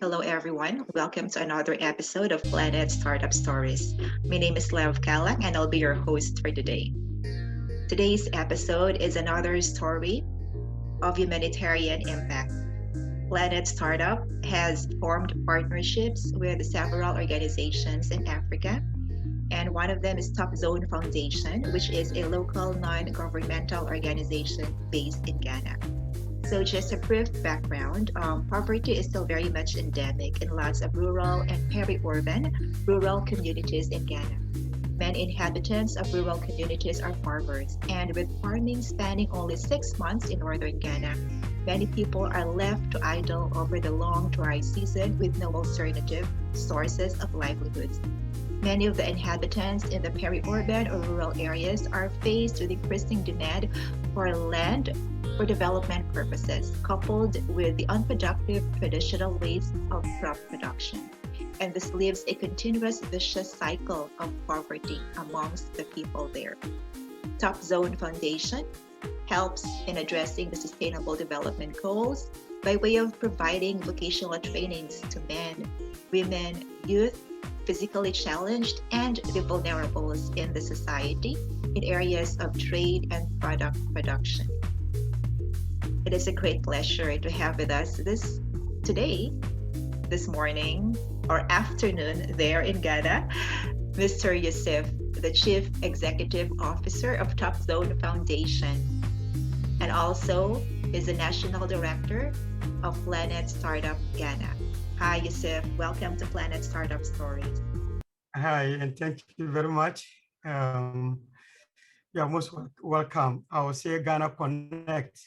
Hello, everyone. Welcome to another episode of Planet Startup Stories. My name is Lev Kalang, and I'll be your host for today. Today's episode is another story of humanitarian impact. Planet Startup has formed partnerships with several organizations in Africa, and one of them is Top Zone Foundation, which is a local non governmental organization based in Ghana. So, just a brief background, poverty is still very much endemic in lots of rural and peri-urban rural communities in Ghana. Many inhabitants of rural communities are farmers, and with farming spanning only 6 months in northern Ghana, many people are left to idle over the long dry season with no alternative sources of livelihoods. Many of the inhabitants in the peri-urban or rural areas are faced with increasing demand for land for development purposes, coupled with the unproductive traditional ways of crop production. And this leaves a continuous vicious cycle of poverty amongst the people there. Top Zone Foundation helps in addressing the sustainable development goals by way of providing vocational trainings to men, women, youth, physically challenged, and the vulnerables in the society in areas of trade and product production. It is a great pleasure to have with us this morning or afternoon there in Ghana, Mr. Yussif, the Chief Executive Officer of Top Zone Foundation, and also is the National Director of Planet Startup Ghana. Hi, Yussif. Welcome to Planet Startup Stories. Hi, and thank you very much. You're most welcome. I will say Ghana Connect.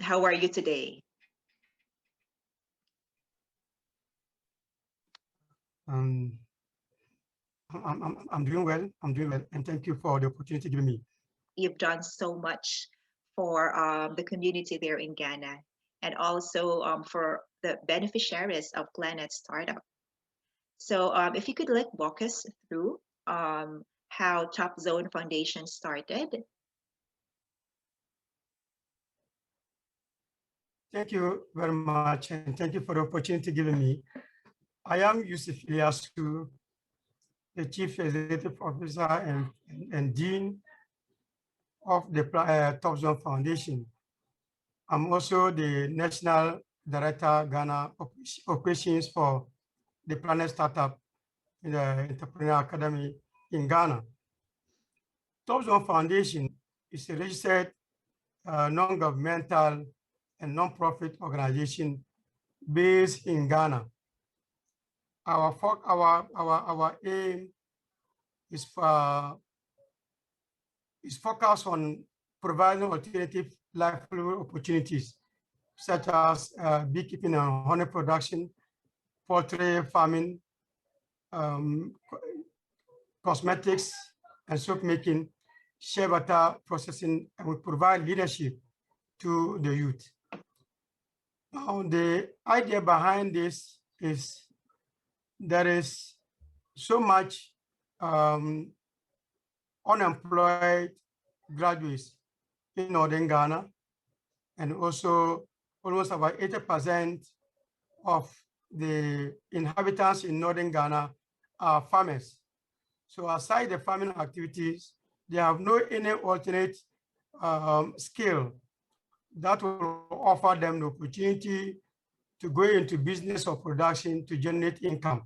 How are you today? Um, I'm doing well. I'm doing well, and thank you for the opportunity given me. You've done so much for the community there in Ghana, and also for the beneficiaries of Planet Startup. So, if you could walk us through how Top Zone Foundation started. Thank you very much, and thank you for the opportunity given me. I am Yussif Eliasu, the Chief Executive Officer and Dean of the Top Zone Foundation. I'm also the National Director Ghana Operations for the Planet Startup in the Entrepreneur Academy in Ghana. Top Zone Foundation is a registered non-governmental and non-profit organization based in Ghana. Our aim is focused on providing alternative livelihood opportunities, such as beekeeping and honey production, poultry farming, cosmetics and soap making, shea butter processing, and we provide leadership to the youth. Now, the idea behind this is there is so much unemployed graduates in Northern Ghana, and also almost about 80% of the inhabitants in Northern Ghana are farmers. So aside the farming activities, they have no any alternate skill that will offer them the opportunity to go into business or production to generate income.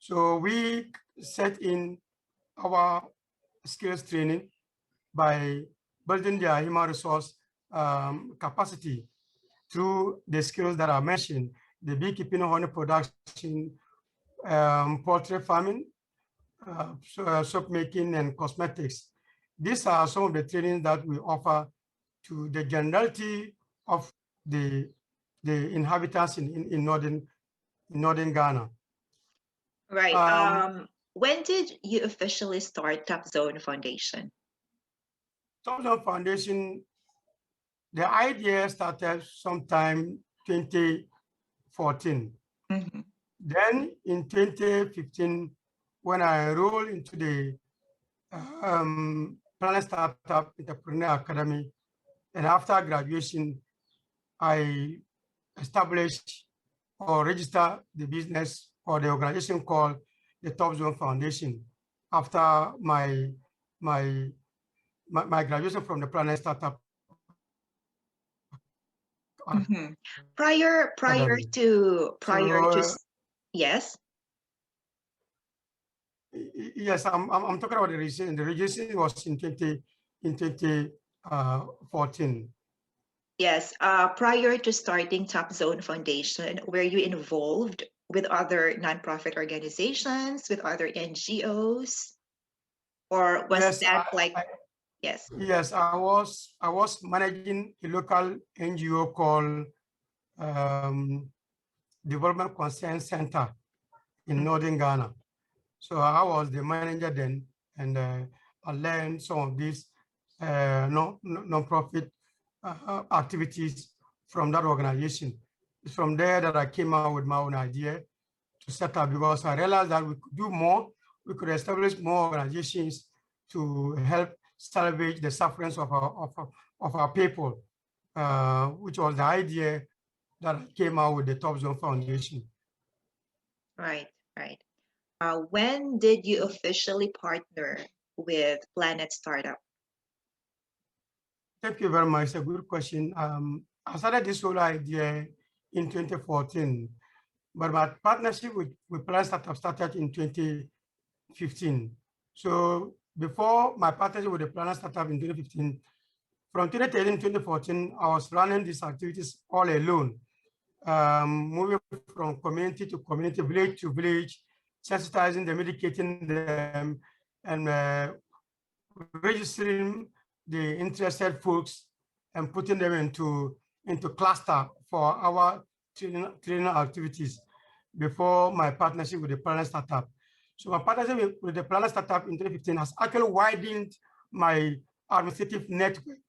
So we set in our skills training by building their human resource capacity through the skills that I mentioned, the beekeeping, honey production, poultry farming, soap making, and cosmetics. These are some of the trainings that we offer to the generality of the inhabitants in northern Ghana. Right. When did you officially start Top Zone Foundation? Top Zone Foundation, the idea started sometime 2014. Then in 2015, when I enrolled into the Planet Startup Entrepreneur Academy, and after graduation, I established or register the business or the organization called the Top Zone Foundation after my graduation from the Planet Startup Mhm. Academy. Prior to yes. Yes, I'm talking about the registration. The registration was in 2014. Yes, prior to starting Top Zone Foundation, were you involved with other nonprofit organizations, with other NGOs, or was Yes, that like, yes? yes, I was managing a local NGO called um, Development Concern Center in Mhm. northern Ghana. So I was the manager then, and I learned some of these non-profit activities from that organization. It's from there that I came out with my own idea to set up, because I realized that we could do more. We could establish more organizations to help salvage the sufferings of our people, which was the idea that came out with the Top Zone Foundation. Right, right. When did you officially partner with Planet Startup? Thank you very much. It's a good question. I started this whole idea in 2014, but my partnership with Planet Startup started in 2015. So before my partnership with the Planet Startup in 2015, from 2013 to 2014, I was running these activities all alone, moving from community to community, village to village, sensitizing them, educating them, and registering the interested folks and putting them into cluster for our training activities before my partnership with the Planet Startup. So my partnership with the Planet Startup in 2015 has actually widened my administrative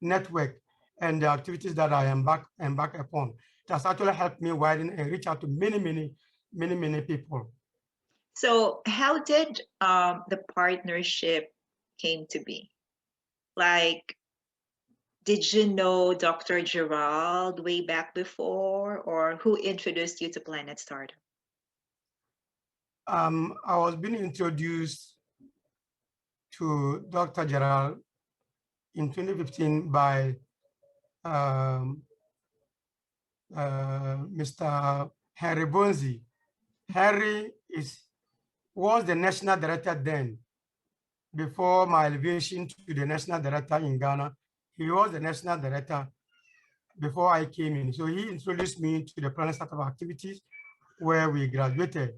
network and the activities that I embark upon. It has actually helped me widen and reach out to many people. So, how did the partnership came to be? Like, did you know Dr. Gerald way back before, or who introduced you to Planet Startup? I was being introduced to Dr. Gerald in 2015 by um, Mr. Henry Bonzi. Henry was the national director then. Before my elevation to the national director in Ghana, he was the national director before I came in. So he introduced me to the Planet Startup activities where we graduated.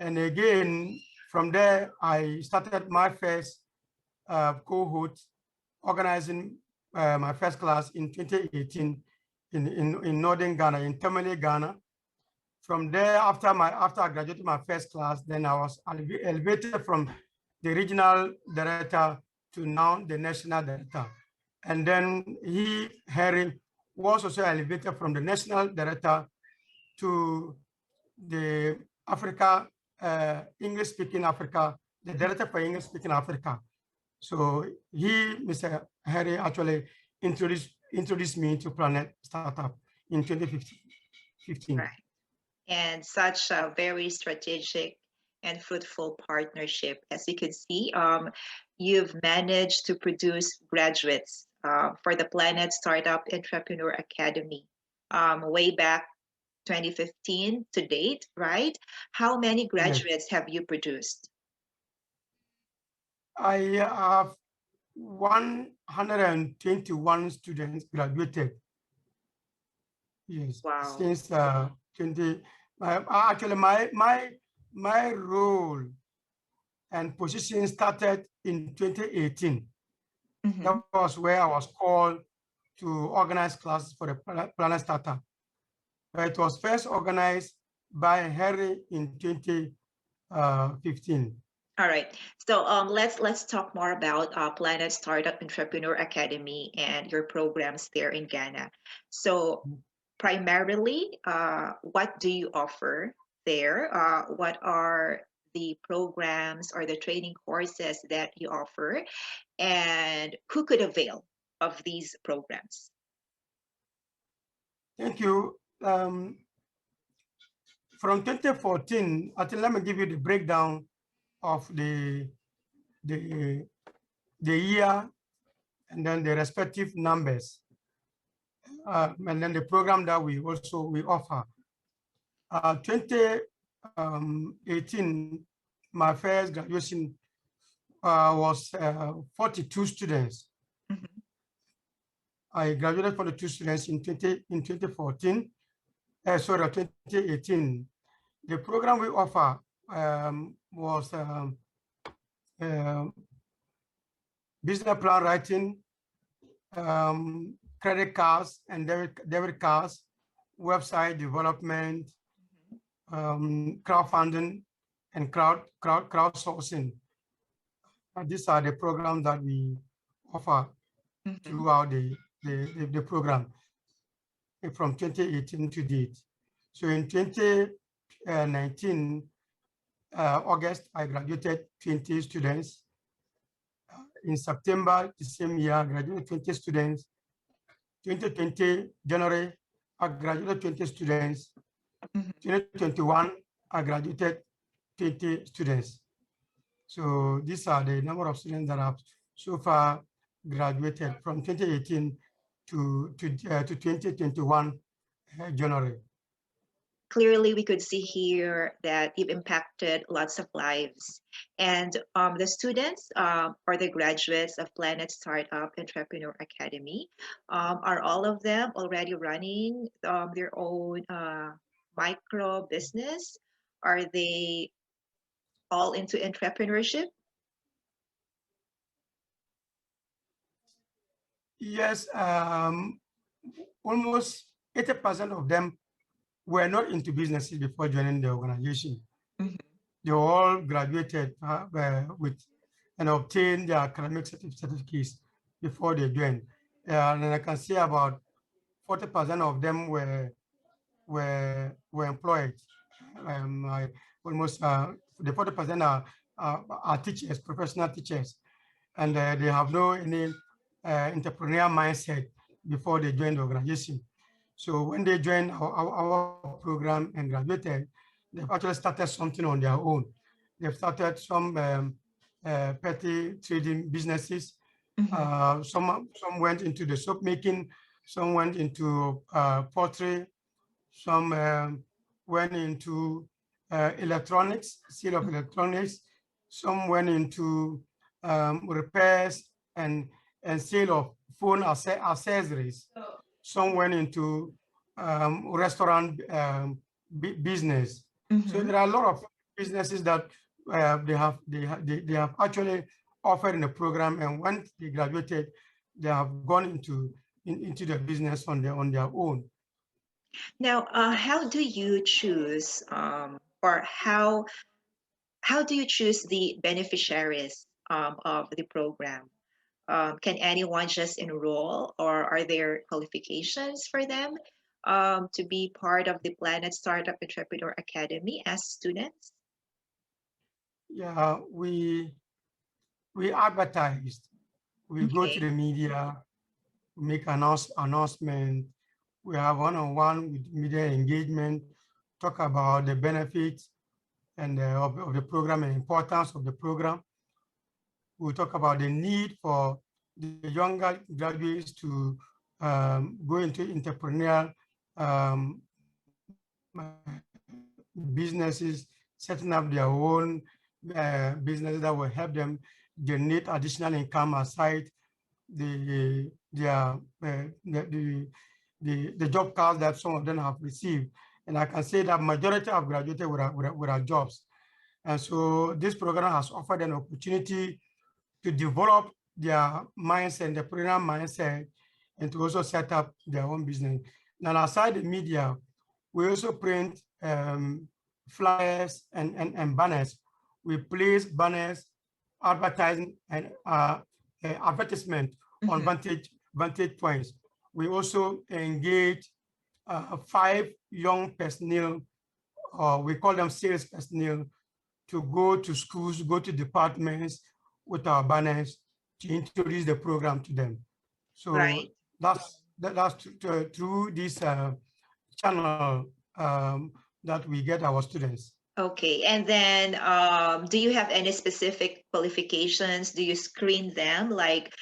And again, from there, I started my first cohort organizing my first class in 2018 in northern Ghana, in Tamale, Ghana. From there, after I graduated my first class, then I was elevated from the regional director to now the national director. And then Harry, was also elevated from the national director to the Africa, English-speaking Africa, the director for English-speaking Africa. So Mr. Harry, actually introduced me to Planet Startup in 2015. Right. And such a very strategic and fruitful partnership. As you can see, you've managed to produce graduates for the Planet Startup Entrepreneur Academy way back 2015 to date, right? How many Yes, graduates have you produced? I have 121 students graduated. Yes, Wow. since 20. Actually, my role and position started in 2018. Mhm. That was where I was called to organize classes for the Planet Startup. But it was first organized by Harry in 2015. All right. So let's talk more about Planet Startup Entrepreneur Academy and your programs there in Ghana. So primarily, what do you offer there? What are the programs or the training courses that you offer, and who could avail of these programs? Thank you. from 2014, I think let me give you the breakdown of the year and then the respective numbers. And then the program that we offer. 2018, my first graduation was 42 students. Mhm. I graduated 42 students in 2014. Sorry, 2018. The program we offer was business plan writing, credit cards and debit cards, website development, crowdfunding, and crowdsourcing. These are the programs that we offer Mhm. throughout the program from 2018 to date. So in 2019, August, I graduated 20 students. In September, the same year, I graduated 20 students. 2020, January, I graduated 20 students. Mhm. 2021, I graduated 20 students. So these are the number of students that have so far graduated from 2018 to 2021 January. Clearly, we could see here that you've impacted lots of lives. And the students or the graduates of Planet Startup Entrepreneur Academy, are all of them already running their own micro business? Are they all into entrepreneurship? Yes, almost 80% of them were not into businesses before joining the organization. Mhm. They all graduated with and obtained their academic certificates before they joined. And I can say about 40% of them were employed. Almost the 40% are teachers, professional teachers, and they have no any entrepreneurial mindset before they join the organization. So when they join our program and graduated, they've actually started something on their own. They've started some petty trading businesses. Mhm. Some went into the soap making, some went into pottery, some went into electronics, sale of electronics. Some went into repairs and sale of phone accessories. Some went into restaurant business. So Mhm. there are a lot of businesses that they have actually offered in the program, and once they graduated, they have gone into the business on their own. Now, how do you choose, or how do you choose the beneficiaries of the program? Can anyone just enroll, or are there qualifications for them to be part of the Planet Startup Entrepreneur Academy as students? Yeah, we advertised. We go to Okay. the media, make announcement. We have one-on-one with media engagement, talk about the benefits and of the program and importance of the program. We talk about the need for the younger graduates to go into entrepreneurial businesses, setting up their own businesses that will help them generate additional income aside the job cards that some of them have received. And I can say that majority have graduated with our jobs. And so this program has offered an opportunity to develop their mindset, the program mindset, and to also set up their own business. Now, aside the media, we also print flyers and banners. We place banners, advertising, and advertisement on Mhm. vantage points. We also engage 5 young personnel, we call them sales personnel, to go to schools, go to departments with our banners to introduce the program to them. So that's through this channel that we get our students. Okay, and then do you have any specific qualifications? Do you screen them like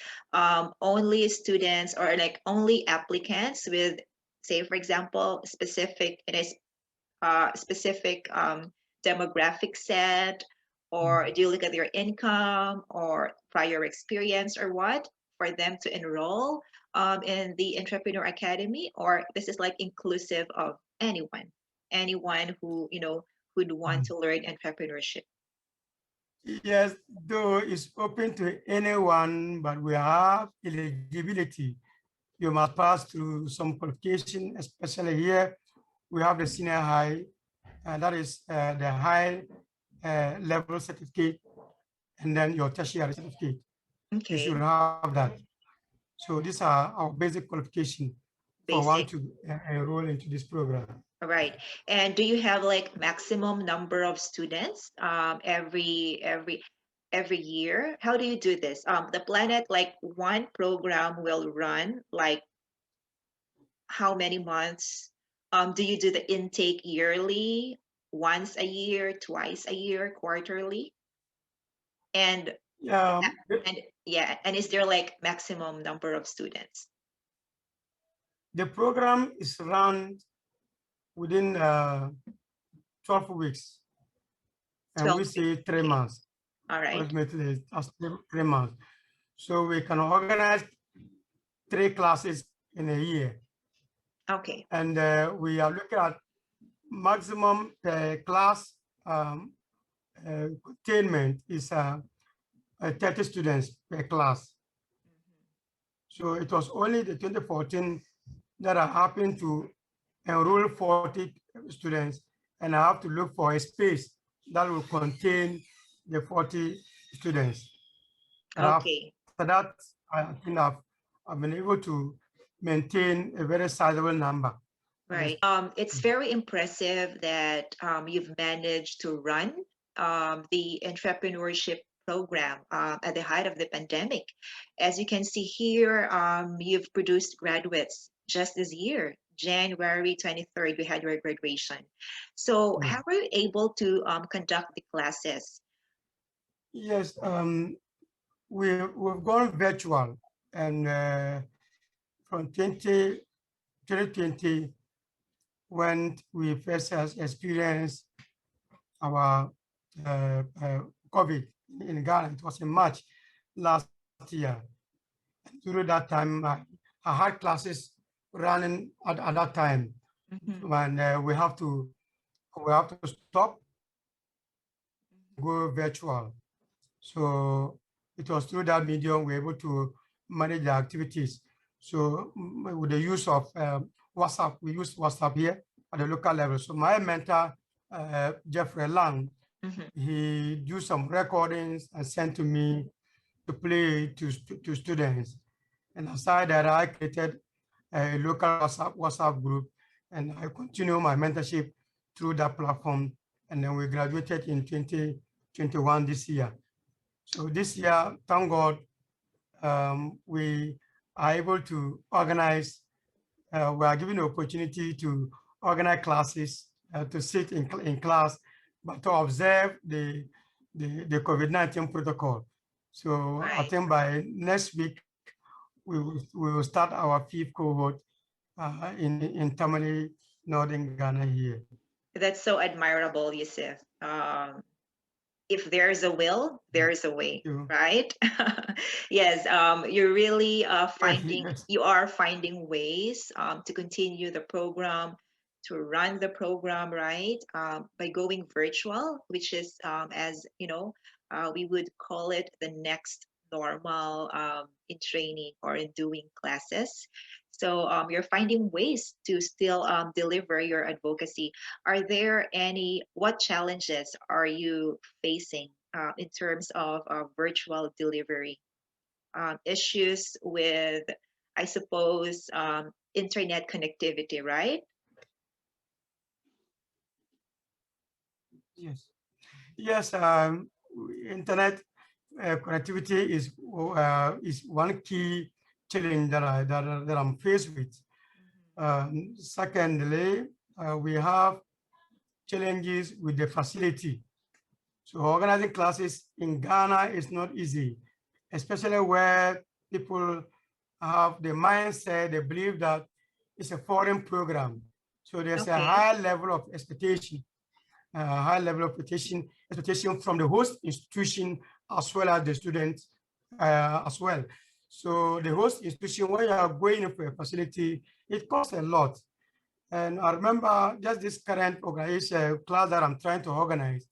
only students or like only applicants with, say, for example, specific in a specific demographic set, or do you look at their income or prior experience or what for them to enroll in the Entrepreneur Academy, or this is like inclusive of anyone who who'd want to learn entrepreneurship? Yes, though it's open to anyone, but we have eligibility. You must pass through some qualification, especially here. We have the senior high, and that is the high level certificate, and then your tertiary certificate. You Okay, should have that. So these are our basic qualification for one basic. to enroll into this program. All right. And do you have like maximum number of students every year? How do you do this? The Planet, like one program will run like how many months? Do you do the intake yearly, once a year, twice a year, quarterly? And Yeah, and yeah, and is there like maximum number of students? the program is run within 12 weeks, and 12 we weeks. say 3 months. All right. Ultimately, as 3 months. So we can organize 3 classes in a year. Okay. And we are looking at maximum class containment is 30 students per class. So it was only the 2014 that I happened to enroll 40 students, and I have to look for a space that will contain the 40 students. And Okay. after that, I think I've been able to maintain a very sizable number. Right. It's very impressive that you've managed to run the entrepreneurship program at the height of the pandemic. As you can see here, you've produced graduates just this year, January 23rd, we had your graduation. So, Yeah. how were you able to conduct the classes? Yes, we've gone virtual, and from 2020, when we first has experienced our COVID in Ghana, it was in March last year. During that time, I had classes running at that time, and we have to stop, go virtual. So it was through that medium we're able to manage the activities. So with the use of WhatsApp, we use WhatsApp here at the local level. So my mentor, Jeffrey Lang, he do some recordings and sent to me to play to students. And aside that, I created a local WhatsApp group, and I continue my mentorship through that platform. And then we graduated in 2021 this year. So this year, thank God, we are able to organize, we are given the opportunity to organize classes, to sit in class, but to observe the COVID-19 protocol. So I Right. think by next week, we will start our 5th cohort in Tamale, Northern Ghana here. That's so admirable, Yusuf. If there's a will, there's a Thank way, you. right? Yes, you're really Yes, finding, yes. you are finding ways to continue the program, to run the program, right? By going virtual, which is, as you know, we would call it the next normal in training or in doing classes. So you're finding ways to still deliver your advocacy. Are there any, what challenges are you facing in terms of virtual delivery? Issues with, I suppose, internet connectivity, right? Yes. Yes, internet connectivity is one key challenge that I'm faced with. Secondly, we have challenges with the facility. So organizing classes in Ghana is not easy, especially where people have the mindset, they believe that it's a foreign program. So there's a high level of expectation, expectation from the host institution as well as the students as well. So the host institution, when you are going in for a facility, it costs a lot. And I remember just this current organization class that I'm trying to organize,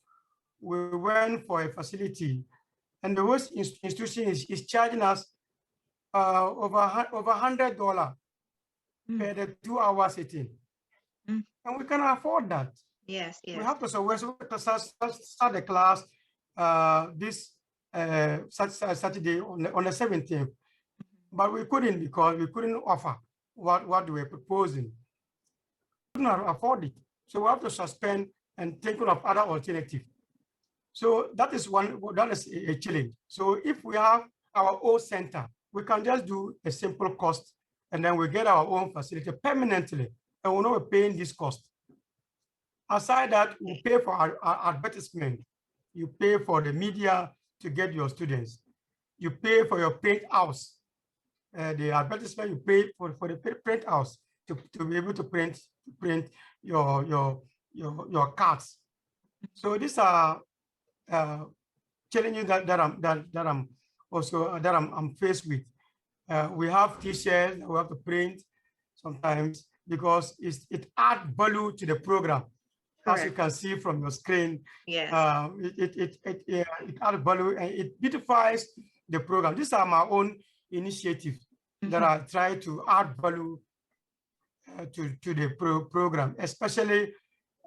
we went for a facility and the host institution is charging us over $100 per the 2-hour sitting. And we cannot afford that. Yes, yes. We have to, so we're supposed to start the class this Saturday on the 17th. But we couldn't because we couldn't offer what they were proposing. We couldn't afford it. So we have to suspend and think of other alternatives. So that is a challenge. So if we have our own center, we can just do a simple cost and then we get our own facility permanently and we're not paying this cost. Aside that, we pay for our advertisement. You pay for the media to get your students. You pay for your print house. The advertisement you pay for the print house to be able to print your cards. So these are challenges that I'm faced with. We have T-shirts that we have to print sometimes because it adds value to the program. Correct. As you can see from your screen, yes. It adds value and it beautifies the program. These are my own initiatives that I try to add value to the program, especially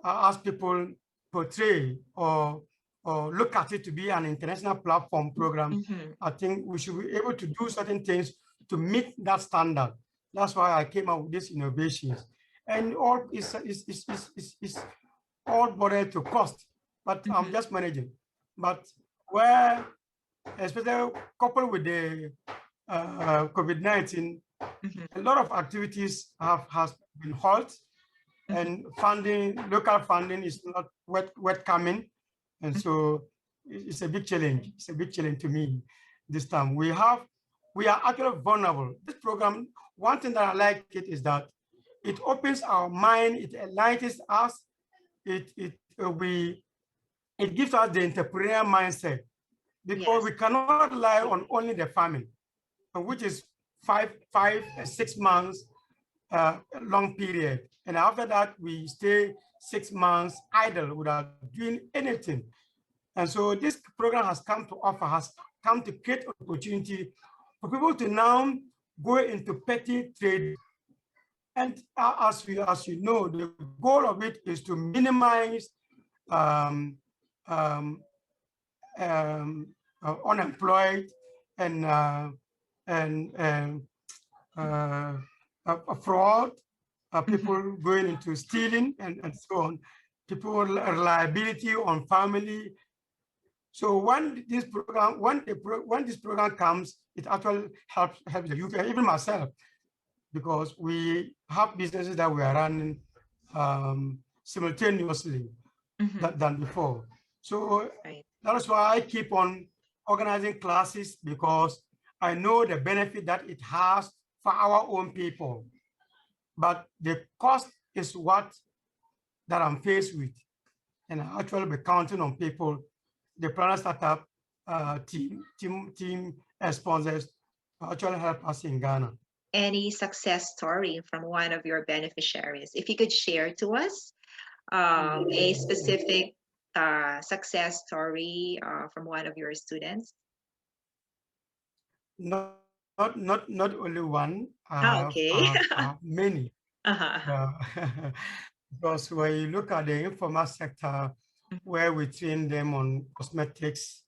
as people portray or look at it to be an international platform program. I think we should be able to do certain things to meet that standard. That's why I came up with these innovations. And all is all bordered to cost, but I'm just managing. But where, especially coupled with the COVID-19, a lot of activities has been halted, and local funding is not wet coming, and so it's a big challenge. It's a big challenge to me this time. We are actually vulnerable. This program, one thing that I like it is that it opens our mind, it enlightens us, it gives us the entrepreneurial mindset, because we cannot rely on only the farming, which is 6 months long period. And after that, we stay 6 months idle without doing anything. And so this program has come to create opportunity for people to now go into petty trade. And as you know, the goal of it is to minimize unemployed and fraud, people going into stealing and so on, people reliability on family. So when this program comes, it actually helps the youth, even myself, because we have businesses that we are running simultaneously than before. So that's why I keep on organizing classes, because I know the benefit that it has for our own people. But the cost is what that I'm faced with. And I actually be counting on people, the Planner Startup team sponsors to actually help us in Ghana. Any success story from one of your beneficiaries? If you could share to us a specific success story from one of your students. Not only one. Okay. Many. Because when you look at the informal sector, where we train them on cosmetics,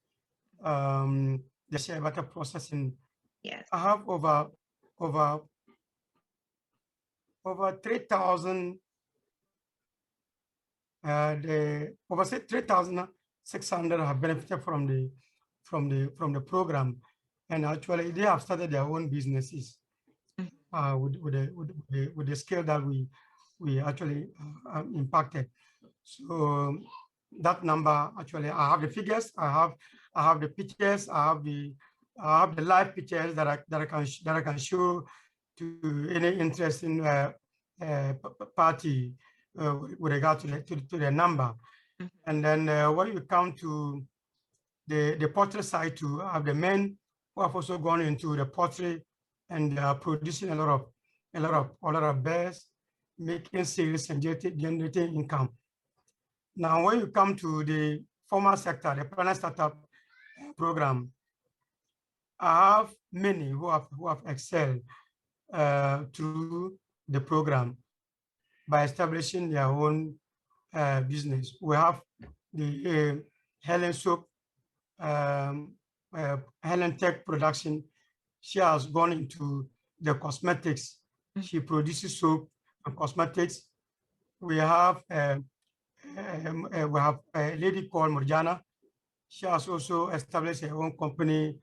the shea butter processing. Yes. I have over 3,000. Over 3,600 have benefited from the program, and actually they have started their own businesses with the scale that we actually impacted. So that number, actually, I have the figures, I have the pictures, I have the live pictures that I can show to any interesting party with regard to the number. And then when you come to the pottery side, to have the men who have also gone into the pottery and producing a lot of bears, making sales and generating income. Now, when you come to the formal sector, the planet startup program, I have many who have excelled through the program by establishing their own business. We have the Helen Soap, Helen Tech Production. She has gone into the cosmetics. She produces soap and cosmetics. We have a lady called Murjana. She has also established her own company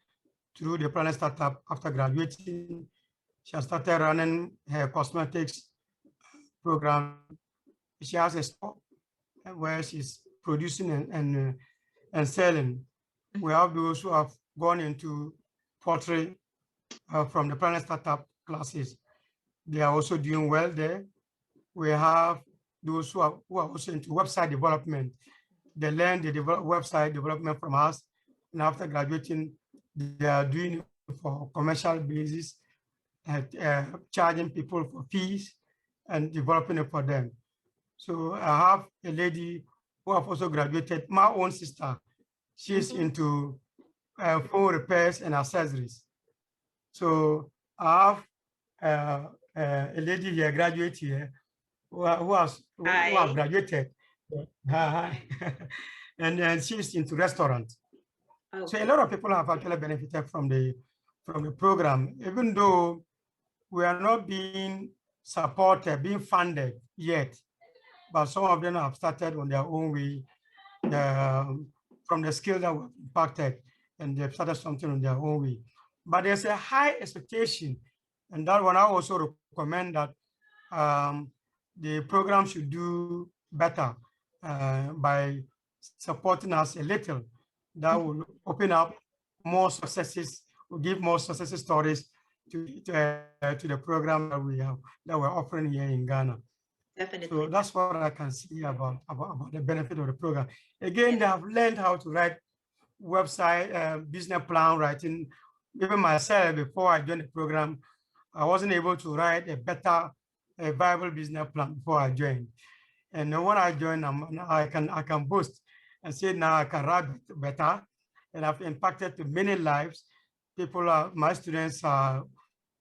through the Planet Startup after graduating. She has started running her cosmetics program. She has a store where she's producing and selling. We have those who have gone into pottery from the Planet Startup classes. They are also doing well there. We have those who are also into website development. They learn the website development from us, and after graduating, they are doing it for commercial basis, charging people for fees and developing it for them. So I have a lady who have also graduated, my own sister. She's into phone repairs and accessories. So I have a lady here, graduate here, who have graduated. And she's into restaurant. So a lot of people have actually benefited from the program, even though we are not being supported, being funded yet. But some of them have started on their own way from the skill that were impacted, and they've started something on their own way. But there's a high expectation, and that one I also recommend that the program should do better by supporting us a little. That will open up more successes, will give more success stories to the program that we're offering here in Ghana. Definitely. So that's what I can see about the benefit of the program. Again, they have learned how to write website, business plan writing. Even myself, before I joined the program, I wasn't able to write a viable business plan before I joined. And when I joined, I can boast and say now I can write better, and I've impacted to many lives. My students are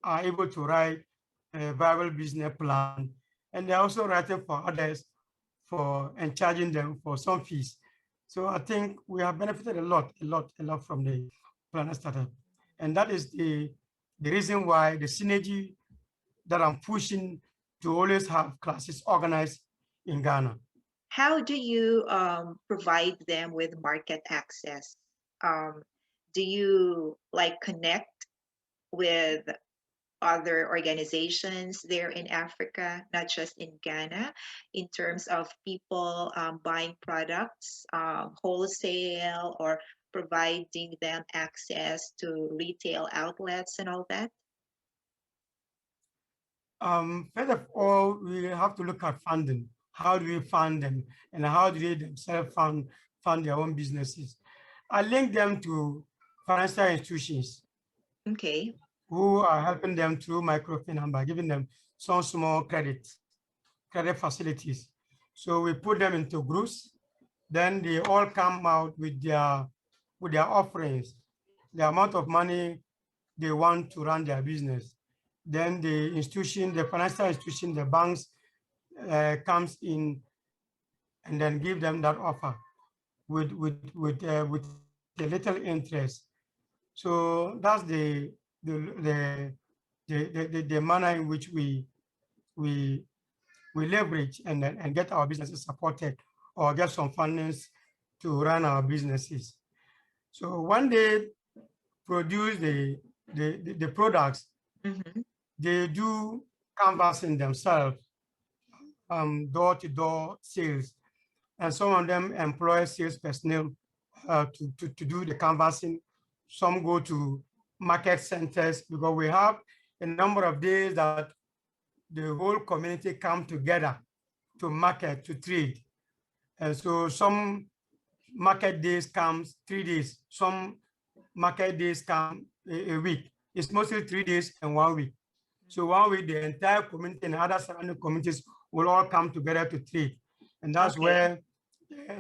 able to write a viable business plan, and they're also writing for others and charging them for some fees. So I think we have benefited a lot from the Planet Startup. And that is the reason why the synergy that I'm pushing to always have classes organized in Ghana. How do you provide them with market access? Do you connect with other organizations there in Africa, not just in Ghana, in terms of people buying products, wholesale, or providing them access to retail outlets and all that? First of all, we have to look at funding. How do we fund them, and how do they themselves fund their own businesses? I link them to financial institutions. Okay. Who are helping them through microfinance by giving them some small credit facilities. So we put them into groups, then they all come out with their offerings, the amount of money they want to run their business. Then the financial institution, the banks comes in and then give them that offer with a little interest. So that's the manner in which we leverage and get our businesses supported, or get some fundings to run our businesses. So when they produce the products, they do canvassing themselves, door-to-door sales. and some of them employ sales personnel to do the canvassing. Some go to market centers because we have a number of days that the whole community come together to market, to trade. And so some market days comes 3 days, some market days come a week. It's mostly 3 days and 1 week. So 1 week, the entire community and other surrounding communities will all come together to trade. And that's where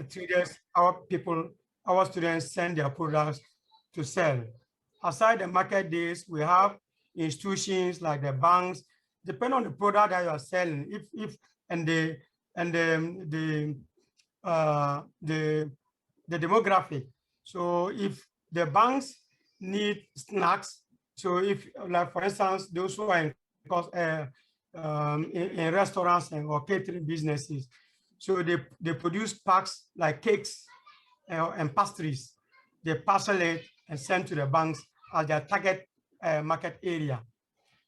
traders, our people, our students send their products to sell. Aside the market days, we have institutions like the banks, depending on the product that you are selling. If and the demographic. So if the banks need snacks, so if, like for instance, those who are in restaurants or catering businesses, so they produce packs like cakes and pastries. They parcel it and send to the banks as their target market area.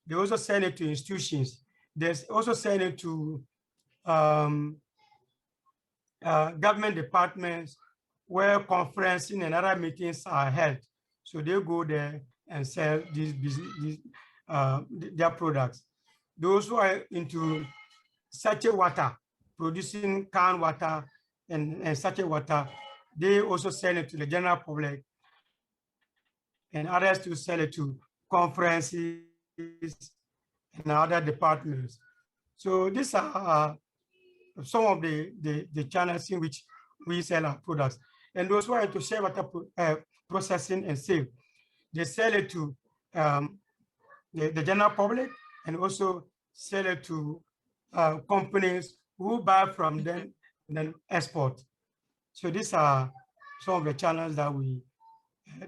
They also send it to institutions. They also send it to government departments where conferencing and other meetings are held. So they go there and sell their products. Those who are into sachet water, producing canned water and sachet water, they also sell it to the general public, and others to sell it to conferences and other departments. So these are some of the channels in which we sell our products. And those who are into shea butter processing and sale, they sell it to the general public and also sell it to companies who buy from them and then export. So these are some of the channels that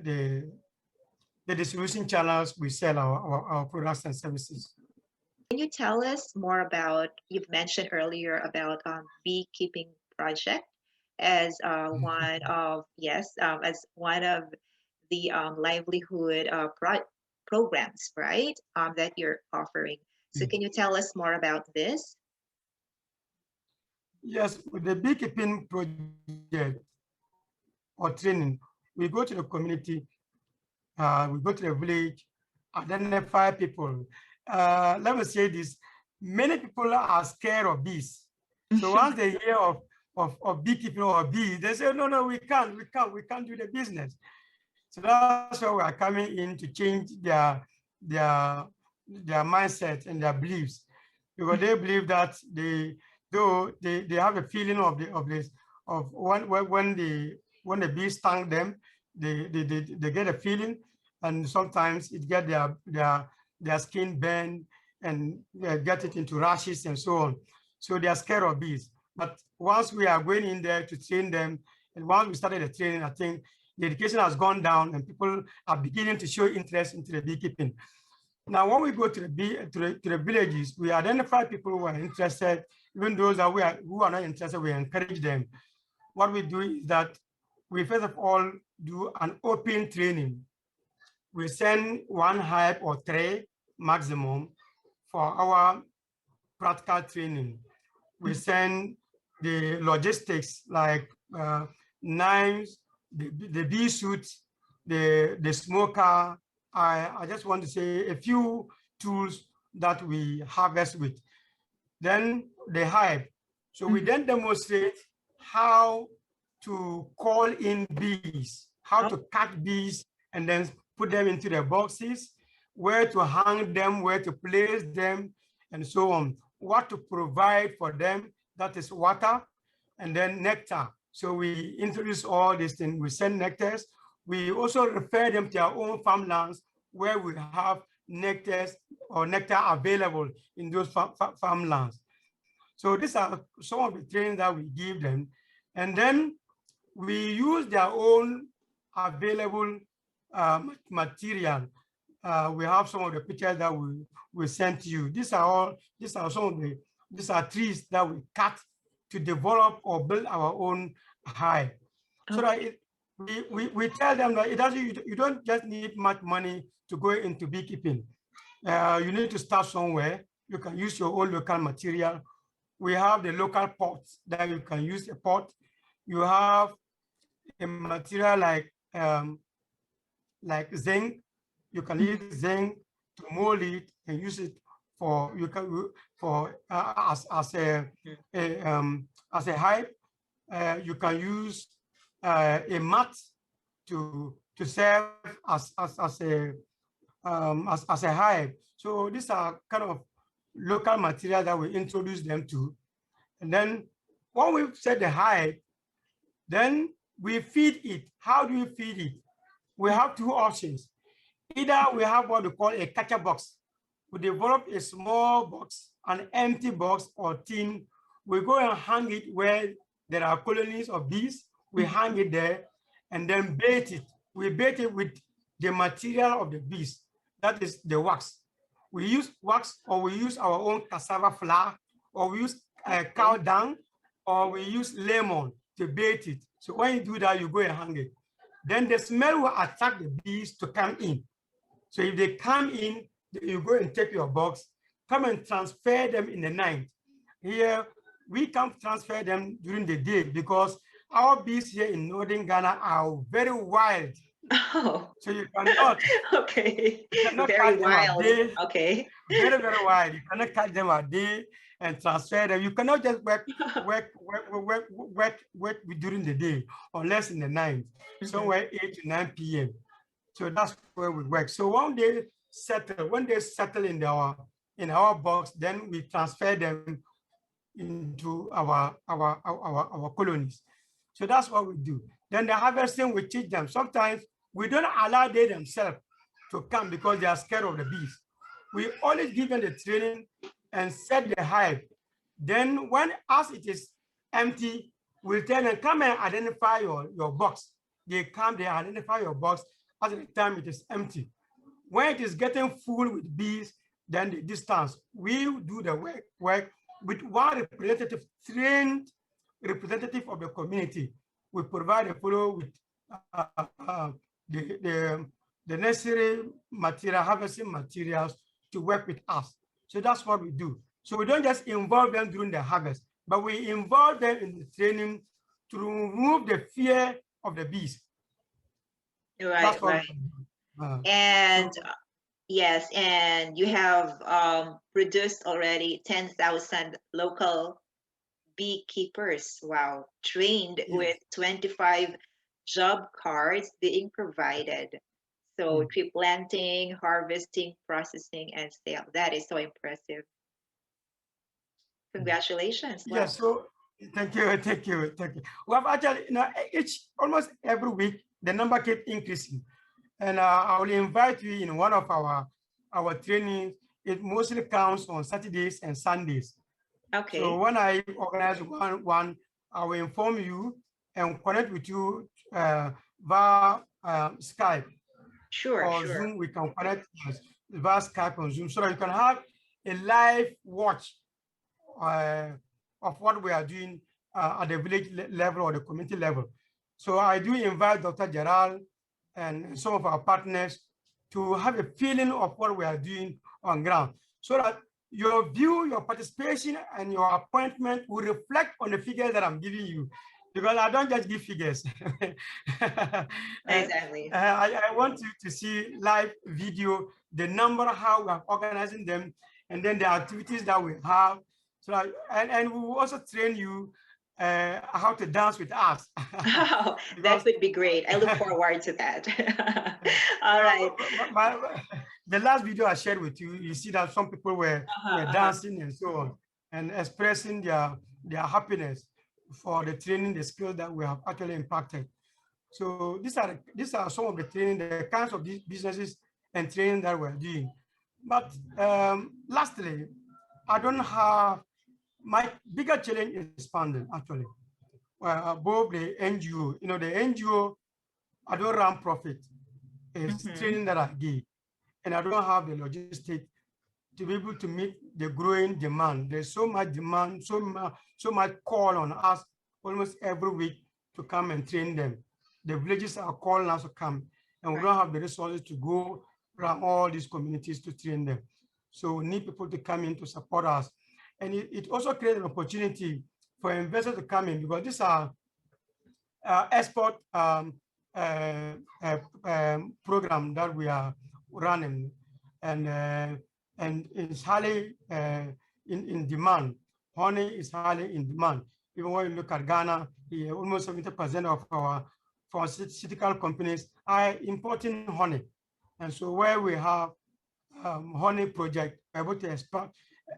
the distribution channels we sell our products and services. Can you tell us more about, you've mentioned earlier about beekeeping project as one of, yes, as one of the livelihood programs, right, that you're offering. So can you tell us more about this? Yes, with the beekeeping project or training, we go to the community, we go to the village, identify people. Let me say this, many people are scared of bees. So once they hear of beekeeping or bees, they say, no, we can't do the business. So that's why we are coming in to change their mindset and their beliefs, because they believe that they have a feeling of when the bees stung them, they get a feeling, and sometimes it get their skin burned and get it into rashes and so on. So they are scared of bees. But once we are going in there to train them, and once we started the training, I think the education has gone down and people are beginning to show interest into the beekeeping. Now, when we go to the villages, we identify people who are interested, even those who are not interested, we encourage them. What we do is that we first of all do an open training. We send 1 hive or 3 maximum for our practical training. We send the logistics like knives, the bee suits, the smoker. I just want to say a few tools that we harvest with. Then the hive. So we then demonstrate how to call in bees, how to catch bees and then put them into the boxes, where to hang them, where to place them, and so on. What to provide for them, that is water, and then nectar. So we introduce all these things. We send nectars. We also refer them to our own farmlands where we have nectar available in those farmlands. So these are some of the trainings that we give them. And then we use their own available material. We have some of the pictures that we sent to you. These are trees that we cut to develop or build our own hive. So that we tell them that you don't just need much money to go into beekeeping. You need to start somewhere. You can use your own local material. We have the local pots that you can use a pot you have a material like zinc. You can use zinc to mold it and use it for as a hive. You can use a mat to serve as a hive. So these are kind of local material that we introduce them to. And then when we set the hive, then we feed it. How do we feed it? We have two options. Either we have what we call a catcher box. We develop a small box, an empty box or tin. We go and hang it where there are colonies of bees. We hang it there and then bait it. We bait it with the material of the bees. That is the wax. We use wax, or we use our own cassava flour, or we use cow dung, or we use lemon to bait it. So when you do that, you go and hang it. Then the smell will attract the bees to come in. So if they come in, you go and take your box, come and transfer them in the night. Here, we can't transfer them during the day because our bees here in northern Ghana are very wild. Oh. So you cannot. Okay. You cannot Very catch them a wild. day. Okay. Very, very wild. You cannot catch them a day and transfer them. You cannot just work during the day, unless in the night, somewhere 8 to 9 p.m. So that's where we work. So when they settle in our box, then we transfer them into our colonies. So that's what we do. Then the harvesting, we teach them. Sometimes we don't allow they themselves to come because they are scared of the bees. We always give them the training and set the hive. Then as it is empty, we'll tell them, come and identify your box. They come, they identify your box at the time it is empty. When it is getting full with bees, then the distance. We do the work with one representative, trained representative of the community. We provide a fellow with the necessary material, harvesting materials to work with us. So that's what we do. So we don't just involve them during the harvest, but we involve them in the training to remove the fear of the bees. Right, that's what right. we do. And yes, and you have produced already 10,000 local beekeepers. Wow, trained with 25 job cards being provided. So tree planting, harvesting, processing, and sale. That is so impressive. Congratulations. Wow. Yeah, so thank you. We have actually, almost every week, the number keeps increasing. And I will invite you in one of our trainings. It mostly counts on Saturdays and Sundays. Okay. So when I organize one, I will inform you and connect with you via Skype. Sure, or sure. Zoom. We can connect via Skype or Zoom so that you can have a live watch of what we are doing at the village level or the community level. So I do invite Dr. Gerald and some of our partners to have a feeling of what we are doing on ground, so that your view, your participation, and your appointment will reflect on the figures that I'm giving you, because I don't just give figures. Exactly. I want you to see live video, the number, how we are organizing them, and then the activities that we have. So, and we will also train you how to dance with us. Oh, that would be great. I look forward to that. All right. The last video I shared with you, you see that some people were dancing and so on, and expressing their happiness for the training, the skills that we have actually impacted. So these are some of the training, the kinds of these businesses and training that we're doing. But lastly, I don't have, my bigger challenge is funding, actually. Both the NGO, the NGO, I don't run profit. It's training that I give. And I don't have the logistics to be able to meet the growing demand. There's so much demand, so much call on us almost every week to come and train them. The villages are calling us to come, and we don't have the resources to go around all these communities to train them. So we need people to come in to support us. And it also creates an opportunity for investors to come in, because these are export program that we are running, and it's highly in demand. Honey is highly in demand. Even when you look at Ghana, almost 70% of our pharmaceutical companies are importing honey. And so where we have honey project, we're able to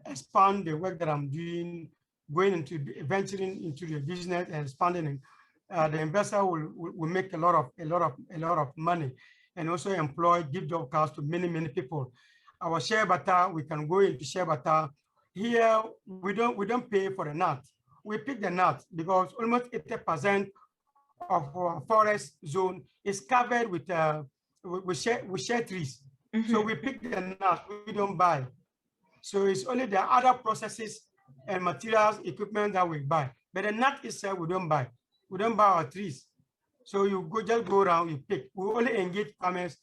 expand the work that I'm doing, going into venturing into the business and expanding. The investor will make a lot of money, and also employ, give job cards to many people. Our share butter, we can go into share butter. Here we don't pay for the nut. We pick the nut because almost 80% of our forest zone is covered with share trees. So we pick the nut, we don't buy. So it's only the other processes and materials, equipment that we buy. But the nut itself, we don't buy. We don't buy our trees. So you just go around, you pick. We only engage farmers,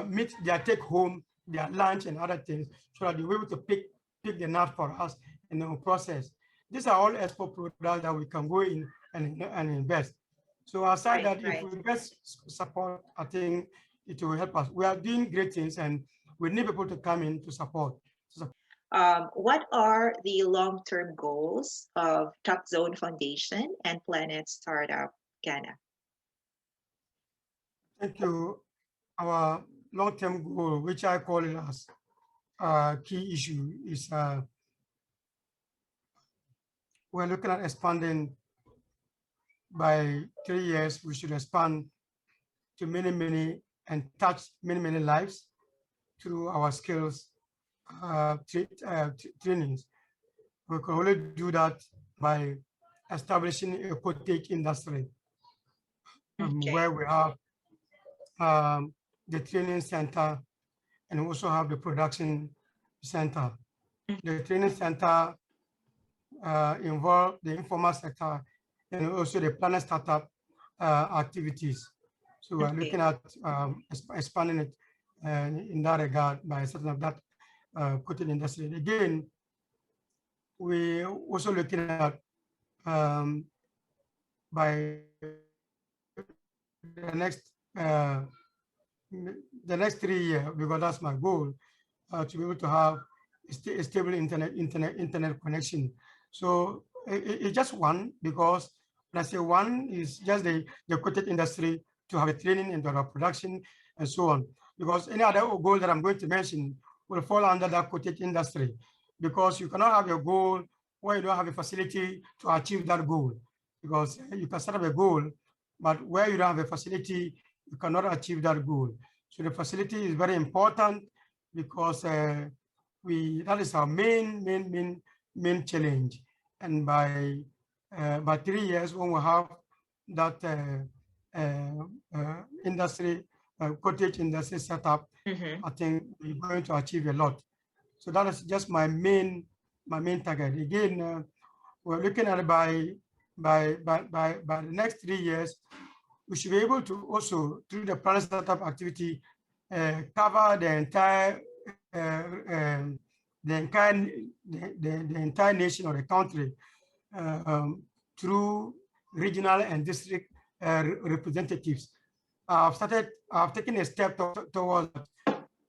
meet their take home, their lunch and other things, so that they're able to pick the nut for us and then process. These are all export products that we can go in and invest. So aside that, if we get support, I think it will help us. We are doing great things, and we need people to come in to support. What are the long-term goals of Top Zone Foundation and Planet Startup Ghana? Thank you. Our long-term goal, which I call it as key issue, is we're looking at expanding. By 3 years, we should expand to many and touch many lives through our skills trainings. We can only do that by establishing a cottage industry, where we have the training center and also have the production center. The training center involve the informal sector and also the planet startup activities. So we're looking at expanding it in that regard by setting up that cottage industry. Again, we also looking at by the next 3 years, because that's my goal, to be able to have a stable internet connection. So it's just one, because when I say one, is just the cottage industry to have a training and to have production and so on. Because any other goal that I'm going to mention will fall under that cottage industry, because you cannot have a goal where you don't have a facility to achieve that goal. Because you can set up a goal, but where you don't have a facility, you cannot achieve that goal. So the facility is very important, because that is our main challenge. And by 3 years, when we have that industry, cottage industry set up, I think we're going to achieve a lot. So that is just my main target. Again, we're looking at it by the next 3 years, we should be able to also, through the planet startup activity, cover the entire nation or the country through regional and district representatives. I've taken a step towards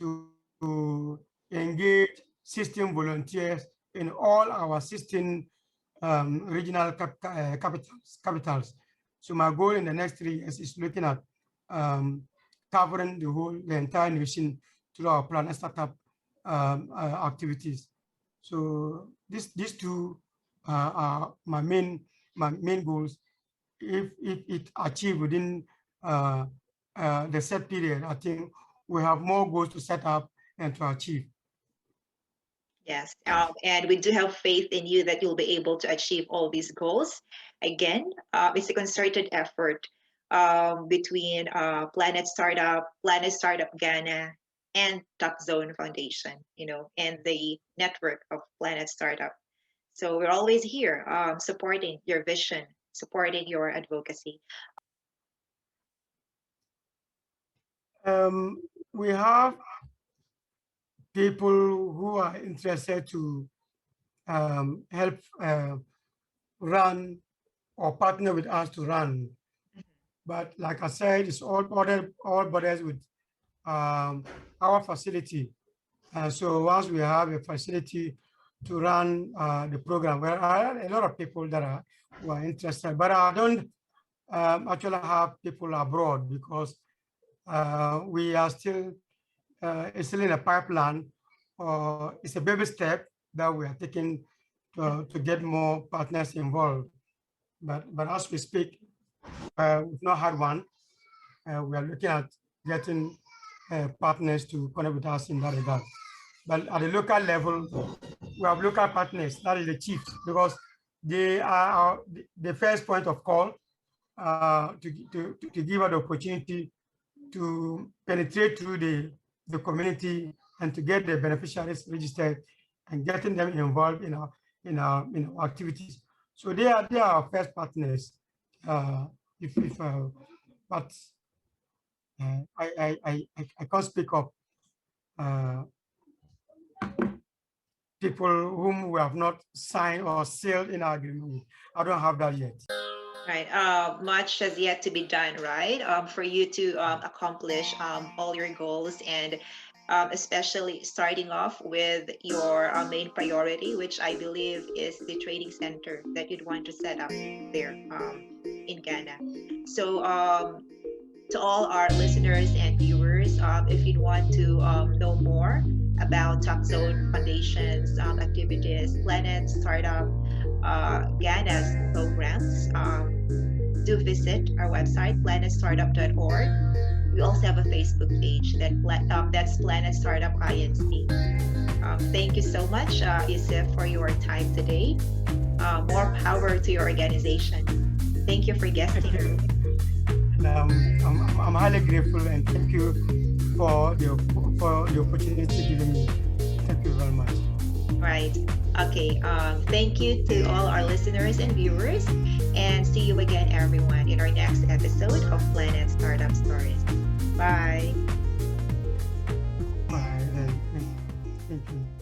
to engage system volunteers in all our 16 regional capitals. So my goal in the next 3 years is looking at covering the entire nation through our planet startup activities. So these two are my main goals. If it achieved within the set period, I think we have more goals to set up and to achieve. Yes, and we do have faith in you that you'll be able to achieve all these goals. Again, it's a concerted effort between Planet Startup Ghana, and Top Zone Foundation, and the network of Planet Startup. So we're always here supporting your vision, supporting your advocacy. We have people who are interested to help run or partner with us to run. But like I said, it's all borders with our facility. And so once we have a facility to run the program, well, I have a lot of people that who are interested, but I don't actually have people abroad because we are still, it's still in a pipeline. It's a baby step that we are taking to get more partners involved. But as we speak, we've not had one. We are looking at getting partners to connect with us in that regard. But at the local level, we have local partners, that is the chiefs, because they are the first point of call to give us the opportunity to penetrate through the community and to get the beneficiaries registered and getting them involved in our activities. So they are our first partners. But I can't speak of people whom we have not signed or sealed in our agreement with. I don't have that yet. Right. Much has yet to be done, right? For you to accomplish all your goals, and especially starting off with your main priority, which I believe is the training center that you'd want to set up there in Ghana. So, to all our listeners and viewers, if you'd want to know more about Top Zone Foundation's activities, Planet Startup Ghana's programs, do visit our website, planetstartup.org. We also have a Facebook page that's Planet Startup INC. Thank you so much, Yussif, for your time today. More power to your organization. Thank you for guesting. I'm highly grateful, and thank you for the opportunity given me. Thank you very much. Right. Okay. Thank you to all our listeners and viewers, and see you again, everyone, in our next episode of Planet Startup Stories. Bye. Bye. Thank you.